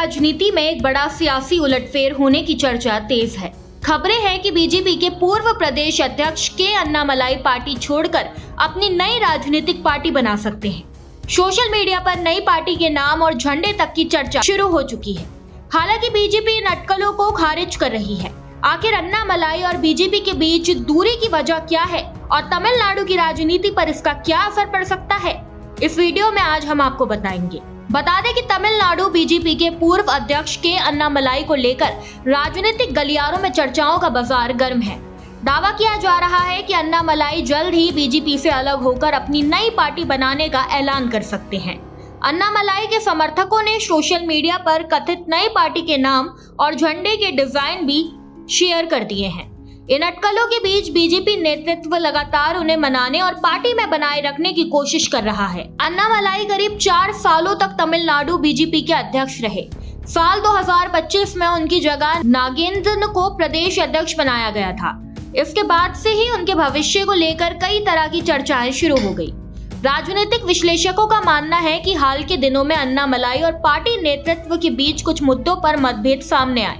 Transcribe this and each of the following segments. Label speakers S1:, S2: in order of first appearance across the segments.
S1: राजनीति में एक बड़ा सियासी उलटफेर होने की चर्चा तेज है। खबरें हैं कि बीजेपी के पूर्व प्रदेश अध्यक्ष के अन्नामलाई पार्टी छोड़कर अपनी नई राजनीतिक पार्टी बना सकते हैं। सोशल मीडिया पर नई पार्टी के नाम और झंडे तक की चर्चा शुरू हो चुकी है। हालांकि बीजेपी इन अटकलों को खारिज कर रही है। आखिर अन्नामलाई और बीजेपी के बीच दूरी की वजह क्या है और तमिलनाडु की राजनीति पर इसका क्या असर पड़ सकता है, इस वीडियो में आज हम आपको बताएंगे। बता दें कि तमिलनाडु बीजेपी के पूर्व अध्यक्ष के अन्नामलाई को लेकर राजनीतिक गलियारों में चर्चाओं का बाजार गर्म है। दावा किया जा रहा है कि अन्नामलाई जल्द ही बीजेपी से अलग होकर अपनी नई पार्टी बनाने का ऐलान कर सकते हैं। अन्नामलाई के समर्थकों ने सोशल मीडिया पर कथित नई पार्टी के नाम और झंडे के डिजाइन भी शेयर कर दिए हैं। इन अटकलों के बीच बीजेपी नेतृत्व लगातार उन्हें मनाने और पार्टी में बनाए रखने की कोशिश कर रहा है। अन्नामलाई करीब 4 सालों तक तमिलनाडु बीजेपी के अध्यक्ष रहे। साल 2025 में उनकी जगह नागेंद्रन को प्रदेश अध्यक्ष बनाया गया था। इसके बाद से ही उनके भविष्य को लेकर कई तरह की चर्चाएं शुरू हो गई। राजनीतिक विश्लेषकों का मानना है कि हाल के दिनों में अन्नामलाई और पार्टी नेतृत्व के बीच कुछ मुद्दों पर मतभेद सामने आए।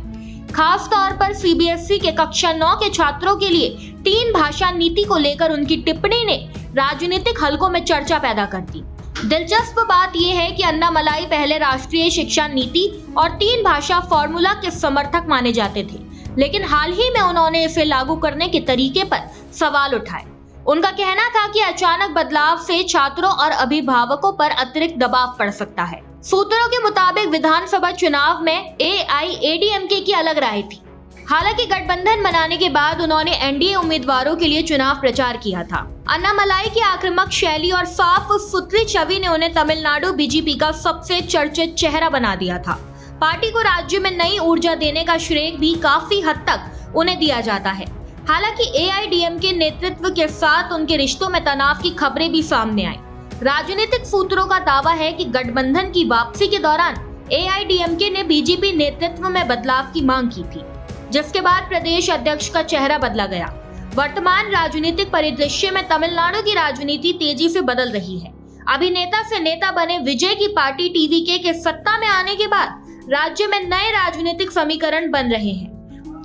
S1: खास तौर पर सीबीएसई के कक्षा 9 के छात्रों के लिए 3 भाषा नीति को लेकर उनकी टिप्पणी ने राजनीतिक हलकों में चर्चा पैदा कर दी। दिलचस्प बात यह है कि अन्नामलाई पहले राष्ट्रीय शिक्षा नीति और 3 भाषा फॉर्मूला के समर्थक माने जाते थे, लेकिन हाल ही में उन्होंने इसे लागू करने के तरीके पर सवाल उठाए। उनका कहना था कि अचानक बदलाव से छात्रों और अभिभावकों पर अतिरिक्त दबाव पड़ सकता है। सूत्रों के मुताबिक विधानसभा चुनाव में एआईएडीएमके की अलग राय थी। हालांकि गठबंधन बनाने के बाद उन्होंने एनडीए उम्मीदवारों के लिए चुनाव प्रचार किया था। अन्नामलाई की आक्रामक शैली और साफ सुथरी छवि ने उन्हें तमिलनाडु बीजेपी का सबसे चर्चित चेहरा बना दिया था। पार्टी को राज्य में नई ऊर्जा देने का श्रेय भी काफी हद तक उन्हें दिया जाता है। हालांकि एआईएडीएमके नेतृत्व के साथ उनके रिश्तों में तनाव की खबरें भी सामने आई। राजनीतिक सूत्रों का दावा है कि गठबंधन की वापसी के दौरान एआईएडीएमके ने बीजेपी नेतृत्व में बदलाव की मांग की थी, जिसके बाद प्रदेश अध्यक्ष का चेहरा बदला गया। वर्तमान राजनीतिक परिदृश्य में तमिलनाडु की राजनीति तेजी से बदल रही है। अभिनेता से नेता बने विजय की पार्टी टीवीके के सत्ता में आने के बाद राज्य में नए राजनीतिक समीकरण बन रहे हैं।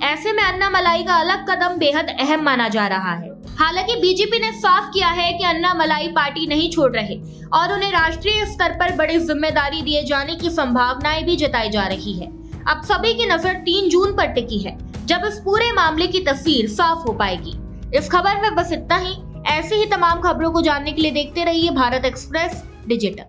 S1: ऐसे में अन्नामलाई का अलग कदम बेहद अहम माना जा रहा है। हालांकि बीजेपी ने साफ किया है कि अन्नामलाई पार्टी नहीं छोड़ रहे और उन्हें राष्ट्रीय स्तर पर बड़ी जिम्मेदारी दिए जाने की संभावनाएं भी जताई जा रही है। अब सभी की नजर 3 जून पर टिकी है, जब इस पूरे मामले की तस्वीर साफ हो पाएगी। इस खबर में बस इतना ही। ऐसे ही तमाम खबरों को जानने के लिए देखते रहिए भारत एक्सप्रेस डिजिटल।